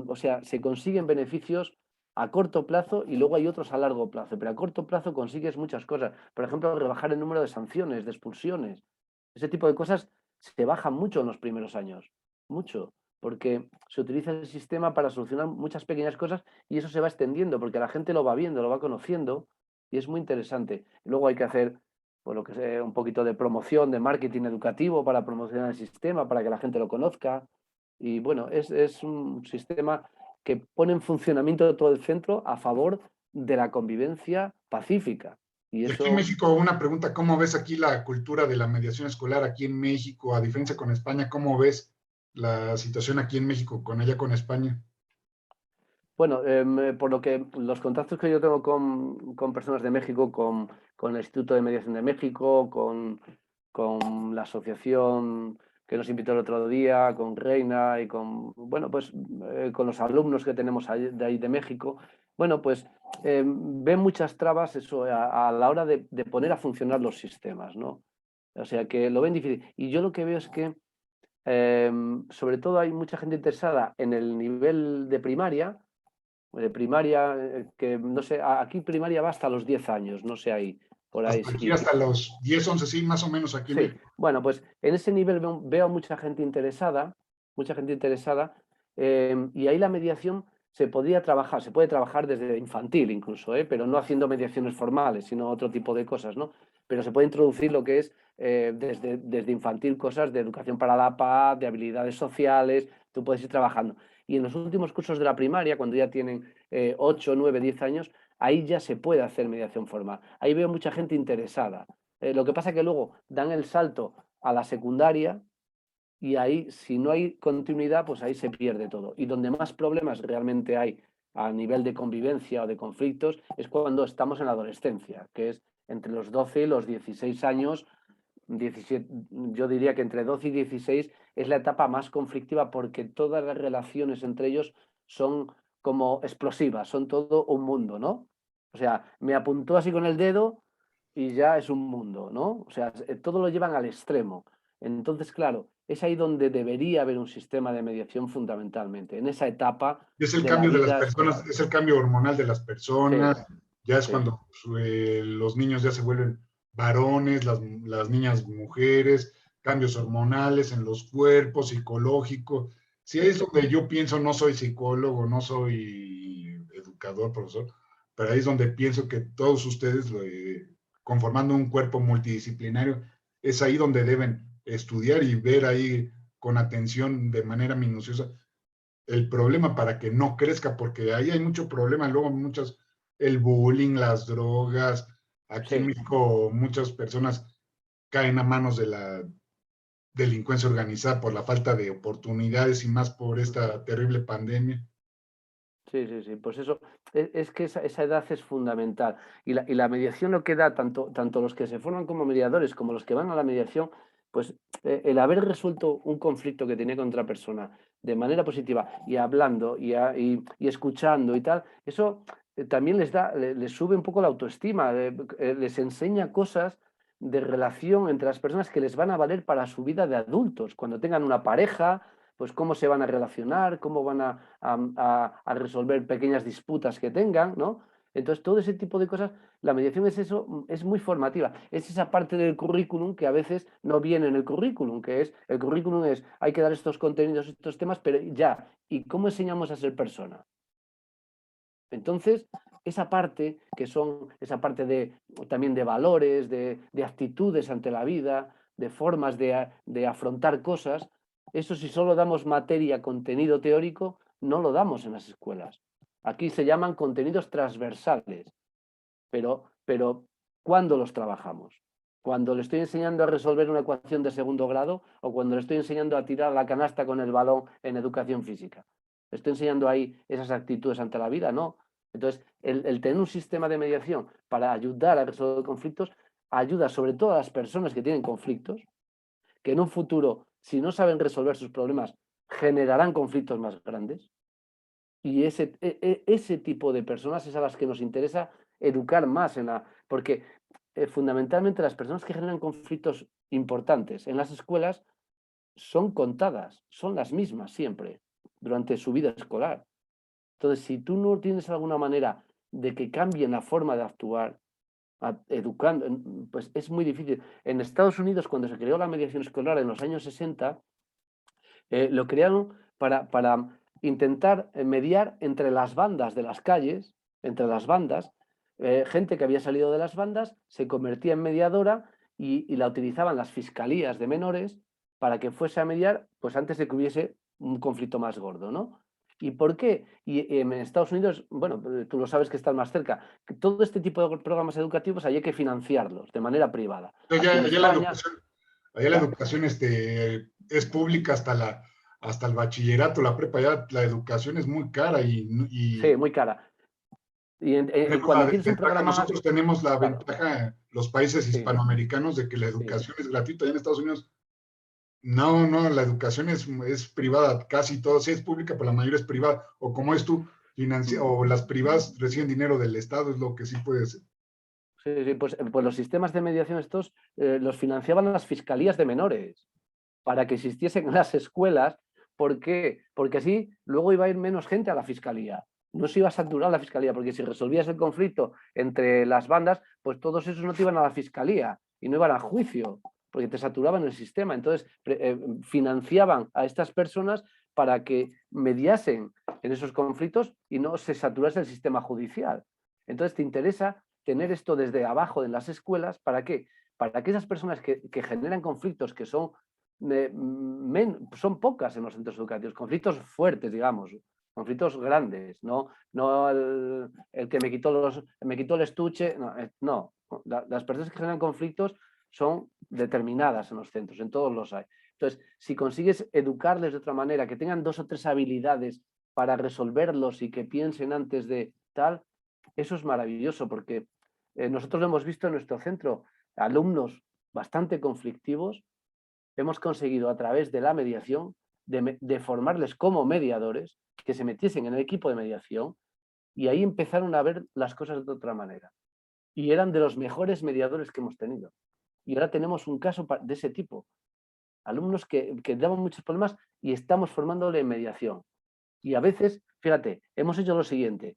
o sea, se consiguen beneficios a corto plazo y luego hay otros a largo plazo, pero a corto plazo consigues muchas cosas. Por ejemplo, rebajar el número de sanciones, de expulsiones. Ese tipo de cosas se bajan mucho en los primeros años, mucho, porque se utiliza el sistema para solucionar muchas pequeñas cosas y eso se va extendiendo porque la gente lo va viendo, lo va conociendo y es muy interesante. Luego hay que hacer pues, lo que sea, un poquito de promoción, de marketing educativo para promocionar el sistema, para que la gente lo conozca. Y bueno, es un sistema que pone en funcionamiento todo el centro a favor de la convivencia pacífica. Y Y aquí en eso, México, una pregunta, ¿cómo ves aquí la cultura de la mediación escolar aquí en México, a diferencia con España? ¿Cómo ves la situación aquí en México con allá con España? bueno, por lo que los contactos que yo tengo con personas de México, con el Instituto de Mediación de México, con la asociación que nos invitó el otro día, con Reina y bueno, pues con los alumnos que tenemos de ahí de México, bueno, pues ven muchas trabas eso, a la hora de poner a funcionar los sistemas, ¿no? O sea, que lo ven difícil. Y yo lo que veo es que, sobre todo, hay mucha gente interesada en el nivel de primaria, que no sé, aquí primaria va hasta los 10 años, no sé ahí, por ahí Hasta aquí, sí. hasta los 10, 11, sí, más o menos aquí en Sí, México. bueno, pues en ese nivel veo mucha gente interesada, y ahí la mediación se puede trabajar desde infantil incluso, pero no haciendo mediaciones formales, sino otro tipo de cosas, ¿no? Pero se puede introducir lo que es desde infantil cosas de educación para la paz, de habilidades sociales, tú puedes ir trabajando. Y en los últimos cursos de la primaria, cuando ya tienen 8, 9, 10 años, ahí ya se puede hacer mediación formal. Ahí veo mucha gente interesada. Lo que pasa es que luego dan el salto a la secundaria y ahí, si no hay continuidad, pues ahí se pierde todo. Y donde más problemas realmente hay a nivel de convivencia o de conflictos es cuando estamos en la adolescencia, que es entre los 12 y los 16 años, 17, yo diría que entre 12 y 16 es la etapa más conflictiva porque todas las relaciones entre ellos son como explosivas, son todo un mundo, ¿no? O sea, me apuntó así con el dedo y ya es un mundo, ¿no? O sea, todo lo llevan al extremo. Entonces, claro, es ahí donde debería haber un sistema de mediación fundamentalmente, en esa etapa Es el de la cambio de las vida personas, escolar. es el cambio hormonal de las Sí, personas, ya es sí, cuando los niños ya se vuelven varones, las niñas mujeres, cambios hormonales en los cuerpos, psicológicos. Si sí, es donde yo pienso, no soy psicólogo, no soy educador, profesor, pero ahí es donde pienso que todos ustedes, conformando un cuerpo multidisciplinario, es ahí donde deben estudiar y ver ahí con atención de manera minuciosa el problema para que no crezca, porque ahí hay mucho problema, luego muchas, el bullying, las drogas, aquí en sí. México muchas personas caen a manos de la delincuencia organizada por la falta de oportunidades y más por esta terrible pandemia. Sí, sí, sí. Pues eso, es que esa edad es fundamental. Y la mediación lo que da, tanto los que se forman como mediadores como los que van a la mediación, pues el haber resuelto un conflicto que tenía con otra persona de manera positiva y hablando y escuchando y tal, eso también les sube un poco la autoestima, les enseña cosas de relación entre las personas que les van a valer para su vida de adultos, cuando tengan una pareja, pues cómo se van a relacionar, cómo van a resolver pequeñas disputas que tengan, ¿no? Entonces, todo ese tipo de cosas, la mediación es eso, es muy formativa. Es esa parte del currículum que a veces no viene en el currículum, que es, el currículum es, hay que dar estos contenidos, estos temas, pero ya, ¿y cómo enseñamos a ser persona? Entonces, esa parte, que son esa parte también de valores, de actitudes ante la vida, de formas de afrontar cosas, eso si solo damos materia, contenido teórico, no lo damos en las escuelas. Aquí se llaman contenidos transversales, pero ¿cuándo los trabajamos? ¿Cuando le estoy enseñando a resolver una ecuación de segundo grado o cuando le estoy enseñando a tirar la canasta con el balón en educación física? ¿Le estoy enseñando ahí esas actitudes ante la vida? No. Entonces, el tener un sistema de mediación para ayudar a resolver conflictos ayuda sobre todo a las personas que tienen conflictos, que en un futuro, si no saben resolver sus problemas, generarán conflictos más grandes. Y ese tipo de personas es a las que nos interesa educar más porque fundamentalmente las personas que generan conflictos importantes en las escuelas son contadas, son las mismas siempre durante su vida escolar. Entonces, si tú no tienes alguna manera de que cambien la forma de actuar, educando, pues es muy difícil. En Estados Unidos, cuando se creó la mediación escolar en los años 60, lo crearon para intentar mediar entre las bandas de las calles, entre las bandas, gente que había salido de las bandas se convertía en mediadora y la utilizaban las fiscalías de menores para que fuese a mediar pues antes de que hubiese un conflicto más gordo, ¿no? ¿Y por qué? Y en Estados Unidos, bueno, tú lo sabes que estás más cerca, que todo este tipo de programas educativos hay que financiarlos de manera privada. Aquí en Allá la España, educación, allá la ya, educación es pública hasta el bachillerato, la prepa, ya la educación es muy cara sí, muy cara. Y tenemos la cuando tienes un desventaja, programa, nosotros tenemos la claro, ventaja, los países sí, hispanoamericanos, de que la sí. educación es gratuita. Ya en Estados Unidos, no, la educación es privada, casi todo, sí es pública, pero la mayoría es privada, o como es tú, Mm. o las privadas reciben dinero del Estado, es lo que sí puede ser. Sí, sí, pues los sistemas de mediación estos los financiaban las fiscalías de menores para que existiesen en las escuelas. ¿Por qué? Porque así luego iba a ir menos gente a la fiscalía. No se iba a saturar la fiscalía, porque si resolvías el conflicto entre las bandas, pues todos esos no te iban a la fiscalía y no iban a juicio, porque te saturaban el sistema. Entonces, financiaban a estas personas para que mediasen en esos conflictos y no se saturase el sistema judicial. Entonces, te interesa tener esto desde abajo en las escuelas. ¿Para qué? Para que esas personas que generan conflictos que son son pocas en los centros educativos, conflictos fuertes, digamos, conflictos grandes, no el que me quitó el estuche, no. Las personas que generan conflictos son determinadas en los centros, en todos los hay. Entonces, si consigues educarles de otra manera, que tengan 2 o 3 habilidades para resolverlos y que piensen antes de tal, eso es maravilloso, porque nosotros lo hemos visto en nuestro centro, alumnos bastante conflictivos, hemos conseguido a través de la mediación de formarles como mediadores, que se metiesen en el equipo de mediación y ahí empezaron a ver las cosas de otra manera. Y eran de los mejores mediadores que hemos tenido. Y ahora tenemos un caso de ese tipo. Alumnos que daban muchos problemas y estamos formándole en mediación. Y a veces, fíjate, hemos hecho lo siguiente.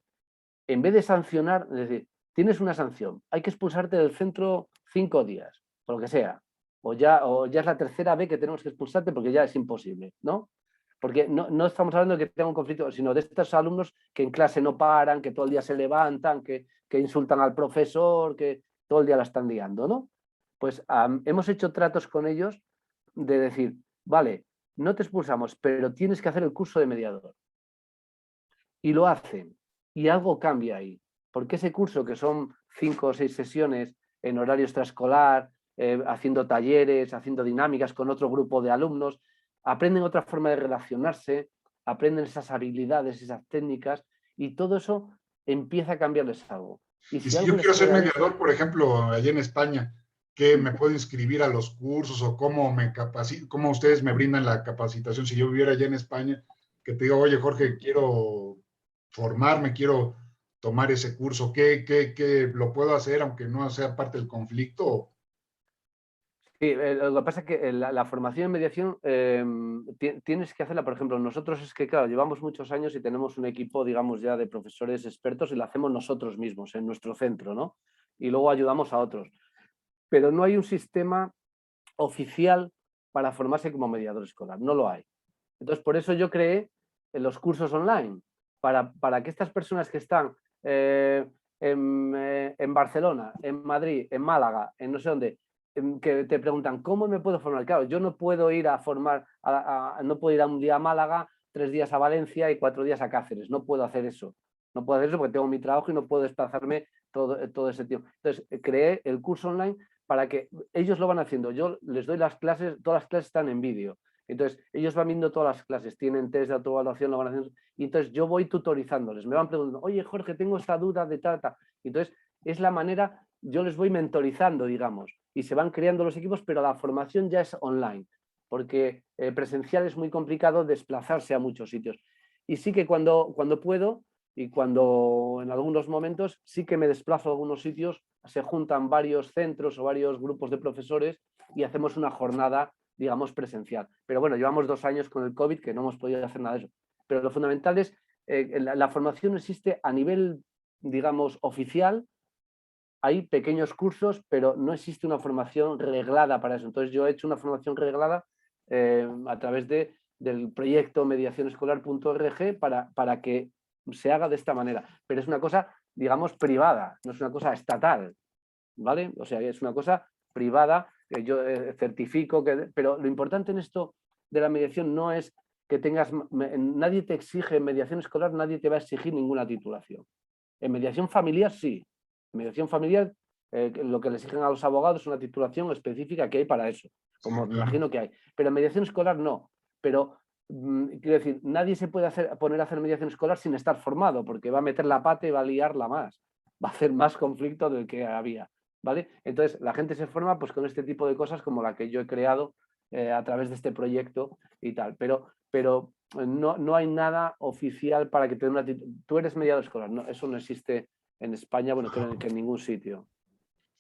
En vez de sancionar, es decir, tienes una sanción, hay que expulsarte del centro 5 días, por lo que sea, o ya es la tercera vez que tenemos que expulsarte porque ya es imposible, ¿no? Porque no estamos hablando de que tenga un conflicto, sino de estos alumnos que en clase no paran, que todo el día se levantan, que insultan al profesor, que todo el día la están liando, ¿no? Pues hemos hecho tratos con ellos de decir, vale, no te expulsamos, pero tienes que hacer el curso de mediador. Y lo hacen. Y algo cambia ahí. Porque ese curso, que son 5 o 6 sesiones en horario extraescolar, haciendo talleres, haciendo dinámicas con otro grupo de alumnos, aprenden otra forma de relacionarse, aprenden esas habilidades, esas técnicas, y todo eso empieza a cambiarles algo. Y Y si si algo yo les quiero ser queda de eso, mediador, por ejemplo, allá en España, ¿qué me puedo inscribir a los cursos o cómo ustedes me brindan la capacitación? Si yo viviera allá en España, que te digo, oye, Jorge, quiero formarme, quiero tomar ese curso, ¿qué lo puedo hacer aunque no sea parte del conflicto? sí, lo que pasa es que la formación en mediación tienes que hacerla. Por ejemplo, nosotros es que, claro, llevamos muchos años y tenemos un equipo, digamos, ya de profesores expertos y lo hacemos nosotros mismos en nuestro centro, ¿no? Y luego ayudamos a otros. Pero no hay un sistema oficial para formarse como mediador escolar, no lo hay. Entonces, por eso yo creé los cursos online, para que estas personas que están en Barcelona, en Madrid, en Málaga, en no sé dónde, que te preguntan, ¿cómo me puedo formar? Claro, yo no puedo ir a formar, no puedo ir a un día a Málaga, 3 días a Valencia y 4 días a Cáceres. No puedo hacer eso. No puedo hacer eso porque tengo mi trabajo y no puedo desplazarme todo ese tiempo. Entonces, creé el curso online para que ellos lo van haciendo. Yo les doy las clases, todas las clases están en vídeo. Entonces, ellos van viendo todas las clases, tienen test de autoevaluación, lo van haciendo, y entonces yo voy tutorizándoles, me van preguntando, oye, Jorge, tengo esta duda de tal, tal. Entonces, es la manera, yo les voy mentorizando, digamos, y se van creando los equipos, pero la formación ya es online, porque presencial es muy complicado desplazarse a muchos sitios. Y sí que cuando puedo, y cuando en algunos momentos sí que me desplazo a algunos sitios, se juntan varios centros o varios grupos de profesores y hacemos una jornada, digamos, presencial. Pero bueno, llevamos 2 años con el COVID que no hemos podido hacer nada de eso. Pero lo fundamental es, la formación existe a nivel, digamos, oficial. Hay pequeños cursos, pero no existe una formación reglada para eso. Entonces yo he hecho una formación reglada a través del proyecto mediacionescolar.org para que se haga de esta manera, pero es una cosa, digamos, privada, no es una cosa estatal, ¿vale? O sea, es una cosa privada que yo certifico, pero lo importante en esto de la mediación no es que tengas, nadie te exige en mediación escolar, nadie te va a exigir ninguna titulación. En mediación familiar sí, en mediación familiar lo que le exigen a los abogados es una titulación específica que hay para eso, como Sí, me claro. imagino que hay. Pero en mediación escolar no. Pero quiero decir, nadie se puede poner a hacer mediación escolar sin estar formado, porque va a meter la pata y va a liarla más. Va a hacer más conflicto del que había. ¿Vale? Entonces, la gente se forma pues, con este tipo de cosas como la que yo he creado a través de este proyecto y tal. Pero no hay nada oficial para que te den una tú eres mediador escolar. No, eso no existe en España, bueno, creo que en ningún sitio.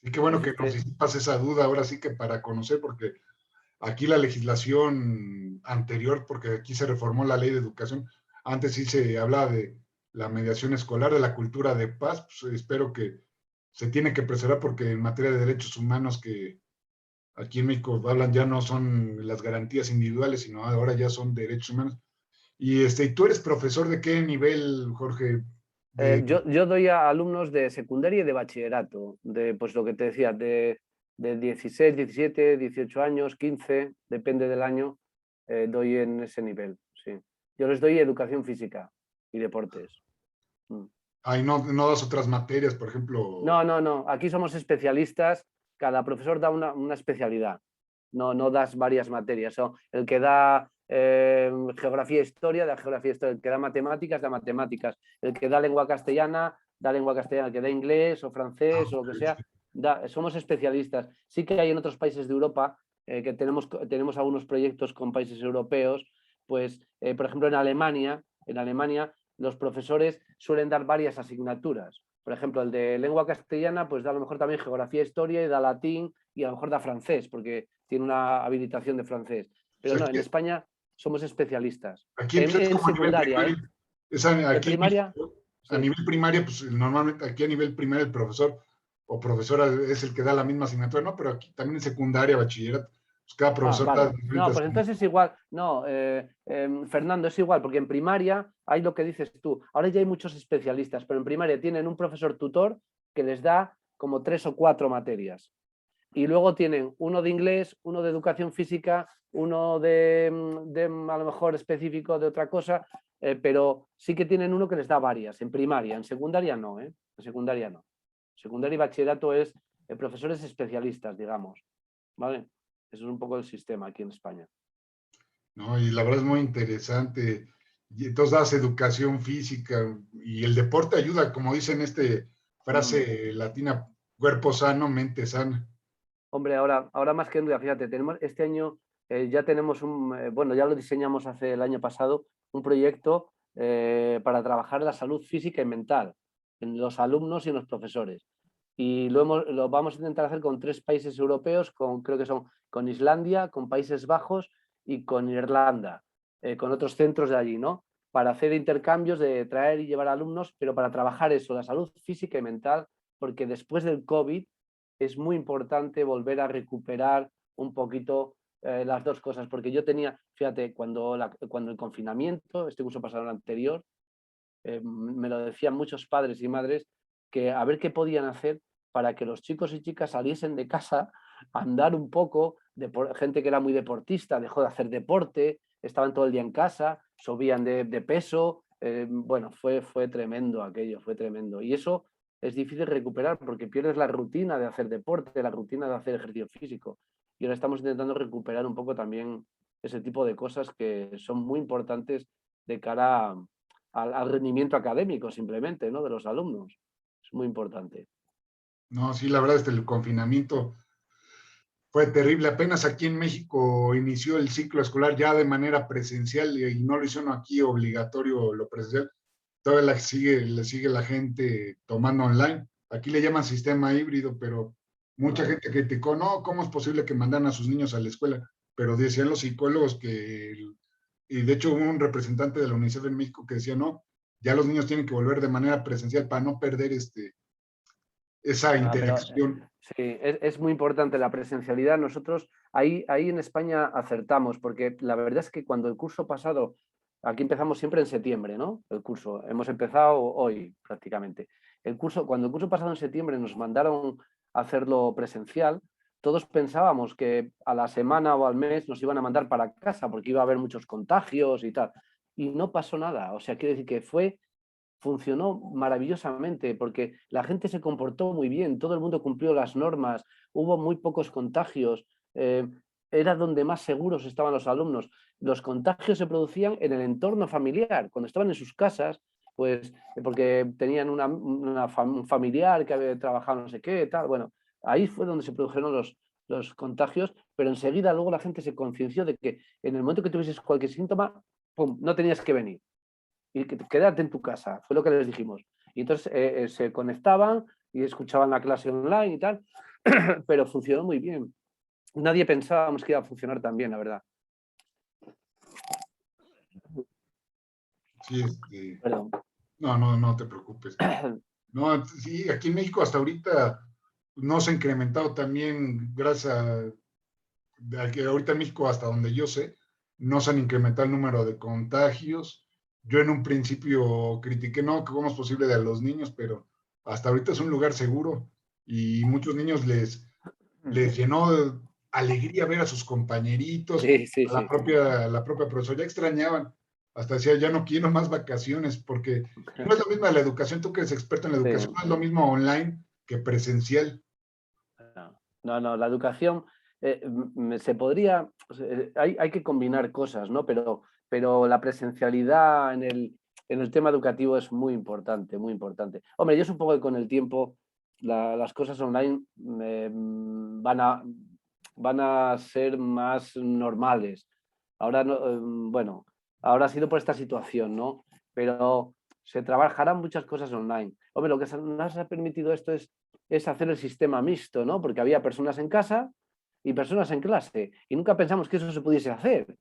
Sí, qué bueno que nos Existe, disipas esa duda ahora sí que para conocer, porque aquí la legislación anterior, porque aquí se reformó la ley de educación, antes sí se hablaba de la mediación escolar, de la cultura de paz, pues espero que se tiene que preservar porque en materia de derechos humanos que aquí en México hablan ya no son las garantías individuales, sino ahora ya son derechos humanos. Y tú eres profesor de qué nivel, Jorge? De, yo doy a alumnos de secundaria y de bachillerato, de pues lo que te decía, de 16, 17, 18 años, 15, depende del año, doy en ese nivel, sí. Yo les doy educación física y deportes. Mm. ay, no, no das otras materias, por ejemplo. No. Aquí somos especialistas. Cada profesor da una especialidad. No das varias materias. El que da geografía e historia, da geografía e historia. El que da matemáticas, da matemáticas. El que da lengua castellana, da lengua castellana. El que da inglés o francés o lo que sea, somos especialistas. Sí que hay en otros países de Europa que tenemos algunos proyectos con países europeos. Pues, por ejemplo, en Alemania los profesores suelen dar varias asignaturas. Por ejemplo, el de lengua castellana, pues da a lo mejor también geografía, historia y da latín y a lo mejor da francés, porque tiene una habilitación de francés. Pues Pero no, en aquí, España somos especialistas. aquí En, es en como a nivel secundaria, primario. ¿eh? En Aquí en primaria, México, a sí. nivel primaria, pues normalmente aquí a nivel primaria el profesor o profesora es el que da la misma asignatura, ¿no? Pero aquí también en secundaria, bachillerato, pues cada Ah, profesor da vale. No, diferentes pues entonces asignaturas. es igual. No, Fernando, es igual, porque en primaria hay lo que dices tú. Ahora ya hay muchos especialistas, pero en primaria tienen un profesor tutor que les da como 3 o 4 materias. Y luego tienen uno de inglés, uno de educación física, uno de a lo mejor específico de otra cosa, pero sí que tienen uno que les da varias, en primaria, en secundaria no, ¿eh? En secundaria no. Secundaria y bachillerato es profesores especialistas, digamos, ¿vale? Eso es un poco el sistema aquí en España. ¿No? Y la verdad es muy interesante. Y entonces das educación física y el deporte ayuda, como dicen Mm. frase latina, cuerpo sano, mente sana. Hombre, ahora más que nunca, fíjate, este año ya tenemos bueno, ya lo diseñamos hace el año pasado, un proyecto para trabajar la salud física y mental en los alumnos y en los profesores. Y lo vamos a intentar hacer con 3 países europeos, creo que son con Islandia, con Países Bajos y con Irlanda, con otros centros de allí, ¿no? Para hacer intercambios de traer y llevar alumnos, pero para trabajar eso, la salud física y mental, porque después del COVID es muy importante volver a recuperar un poquito las dos cosas, porque yo tenía, fíjate, cuando el confinamiento, este curso pasado el anterior, me lo decían muchos padres y madres, que a ver qué podían hacer para que los chicos y chicas saliesen de casa a andar un poco, gente que era muy deportista, dejó de hacer deporte, estaban todo el día en casa, subían de peso, bueno, fue tremendo aquello, fue tremendo. Y eso es difícil recuperar porque pierdes la rutina de hacer deporte, la rutina de hacer ejercicio físico. Y ahora estamos intentando recuperar un poco también ese tipo de cosas que son muy importantes de cara al rendimiento académico simplemente, ¿no? De los alumnos. Es muy importante. No, sí, la verdad, el confinamiento fue terrible. Apenas aquí en México inició el ciclo escolar ya de manera presencial y no lo hicieron aquí obligatorio lo presencial. Todavía le sigue la gente tomando online. Aquí le llaman sistema híbrido, pero mucha Vale. gente criticó, no, ¿cómo es posible que mandan a sus niños a la escuela? Pero decían los psicólogos y de hecho hubo un representante de la UNICEF en México que decía, no, ya los niños tienen que volver de manera presencial para no perder esa Pero interacción. sí, es muy importante la presencialidad. Nosotros ahí en España acertamos, porque la verdad es que cuando el curso pasado aquí empezamos siempre en septiembre, ¿no? El curso. Hemos empezado hoy prácticamente. Cuando el curso pasado en septiembre nos mandaron a hacerlo presencial, todos pensábamos que a la semana o al mes nos iban a mandar para casa porque iba a haber muchos contagios y tal. Y no pasó nada. O sea, quiere decir que funcionó maravillosamente porque la gente se comportó muy bien, todo el mundo cumplió las normas, hubo muy pocos contagios, era donde más seguros estaban los alumnos. Los contagios se producían en el entorno familiar, cuando estaban en sus casas, pues porque tenían un familiar que había trabajado no sé qué, tal. Bueno, ahí fue donde se produjeron los contagios, pero enseguida luego la gente se concienció de que en el momento que tuvieses cualquier síntoma, ¡pum!, no tenías que venir y quédate en tu casa, fue lo que les dijimos. Y entonces se conectaban y escuchaban la clase online y tal, pero funcionó muy bien. Nadie pensábamos que iba a funcionar tan bien, la verdad. Sí, Perdón. no te preocupes. No, sí, aquí en México hasta ahorita no se ha incrementado también, gracias a que ahorita en México, hasta donde yo sé, no se han incrementado el número de contagios. Yo en un principio critiqué, no, que cómo es posible de los niños, pero hasta ahorita es un lugar seguro y muchos niños les llenó de alegría ver a sus compañeritos, Sí, sí, a sí. la propia profesora, ya extrañaban, hasta decía, ya no quiero más vacaciones, porque no es lo mismo la educación, tú que eres experto en la educación, no es lo mismo online que presencial. No, la educación se podría, hay que combinar cosas, ¿no? Pero la presencialidad en el tema educativo es muy importante, muy importante. Hombre, yo supongo que con el tiempo las cosas online van a ser más normales. Ahora, bueno, ahora ha sido por esta situación, ¿no? Pero se trabajarán muchas cosas online. Hombre, lo que nos ha permitido esto es hacer el sistema mixto, ¿no? Porque había personas en casa y personas en clase. Y nunca pensamos que eso se pudiese hacer,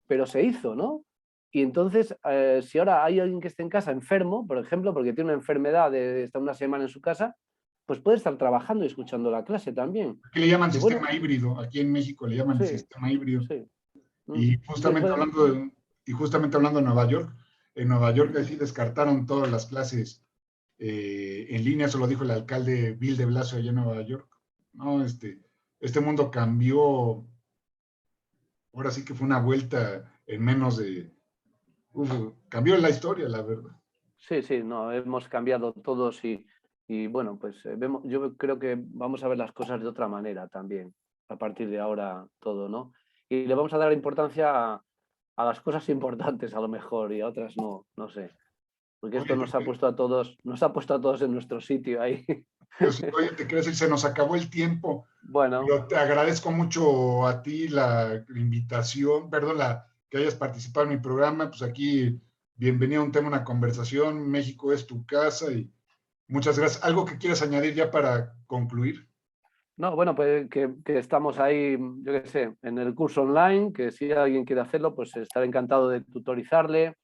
pero se hizo, ¿no? Y entonces, si ahora hay alguien que esté en casa enfermo, por ejemplo, porque tiene una enfermedad de estar una semana en su casa, pues puede estar trabajando y escuchando la clase también. Aquí le llaman Y bueno, sistema híbrido, aquí en México le llaman sí, sistema híbrido. sí. Y Sí, justamente hablando de Nueva York, en Nueva York sí descartaron todas las clases en línea, eso lo dijo el alcalde Bill de Blasio allá en Nueva York. No, este mundo cambió, ahora sí que fue una vuelta en menos de, cambió la historia, la verdad. sí, sí, no, hemos cambiado todos y bueno, pues yo creo que vamos a ver las cosas de otra manera también, a partir de ahora todo, ¿no? Y le vamos a dar importancia a las cosas importantes a lo mejor y a otras no, no sé. Porque esto Oye, nos ha puesto a todos en nuestro sitio ahí. oye, te quiero decir, se nos acabó el tiempo. Bueno, Yo te agradezco mucho a ti la invitación, perdón, que hayas participado en mi programa. Pues aquí, bienvenido a un tema, una conversación. México es tu casa y muchas gracias. ¿Algo que quieras añadir ya para concluir? no, bueno, pues que estamos ahí, yo qué sé, en el curso online, que si alguien quiere hacerlo, pues estaré encantado de tutorizarle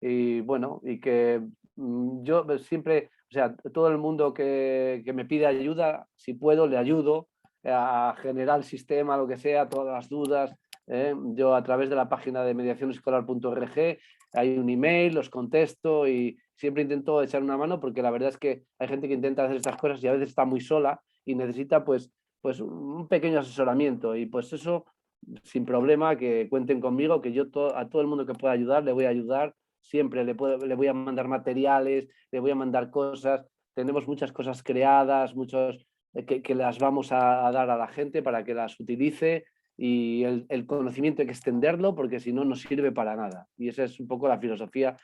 y bueno, y que yo siempre, o sea, todo el mundo que me pide ayuda, si puedo, le ayudo a generar el sistema, lo que sea, todas las dudas. Yo a través de la página de mediacionescolar.org hay un email, los contesto y siempre intento echar una mano porque la verdad es que hay gente que intenta hacer estas cosas y a veces está muy sola y necesita pues un pequeño asesoramiento y pues eso sin problema, que cuenten conmigo, que yo a todo el mundo que pueda ayudar le voy a ayudar siempre, le voy a mandar materiales, le voy a mandar cosas, tenemos muchas cosas creadas, muchos que las vamos a dar a la gente para que las utilice y el conocimiento hay que extenderlo porque si no, no sirve para nada. Y esa es un poco la filosofía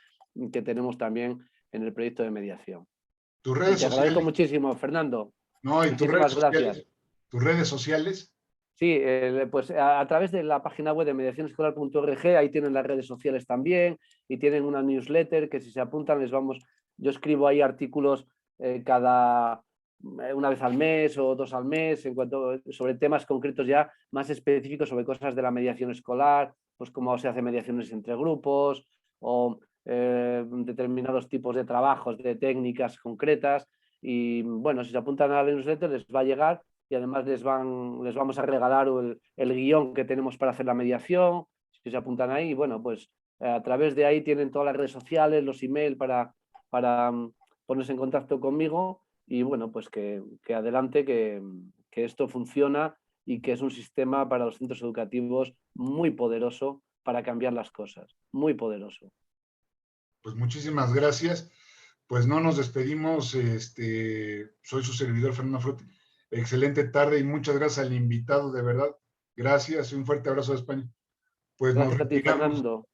que tenemos también en el proyecto de mediación. Tus Y redes te agradezco sociales, muchísimo, Fernando. no, y Muchísimas gracias. tus redes sociales. Sí, pues a través de la página web de mediacionescolar.org, ahí tienen las redes sociales también y tienen una newsletter que si se apuntan yo escribo ahí artículos una vez al mes o dos al mes sobre temas concretos ya más específicos sobre cosas de la mediación escolar, pues cómo se hace mediaciones entre grupos o determinados tipos de trabajos, de técnicas concretas y bueno, si se apuntan a la newsletter les va a llegar y además les vamos a regalar el guión que tenemos para hacer la mediación, si se apuntan ahí, bueno, pues A través de ahí tienen todas las redes sociales, los emails para ponerse en contacto conmigo y bueno, pues que adelante, que esto funciona y que es un sistema para los centros educativos muy poderoso para cambiar las cosas, muy poderoso. Pues muchísimas gracias. Pues no nos despedimos. Soy su servidor Fernando Frutti. Excelente tarde y muchas gracias al invitado, de verdad. Gracias y un fuerte abrazo a España. Pues nos Gracias a ti, retiramos. Fernando.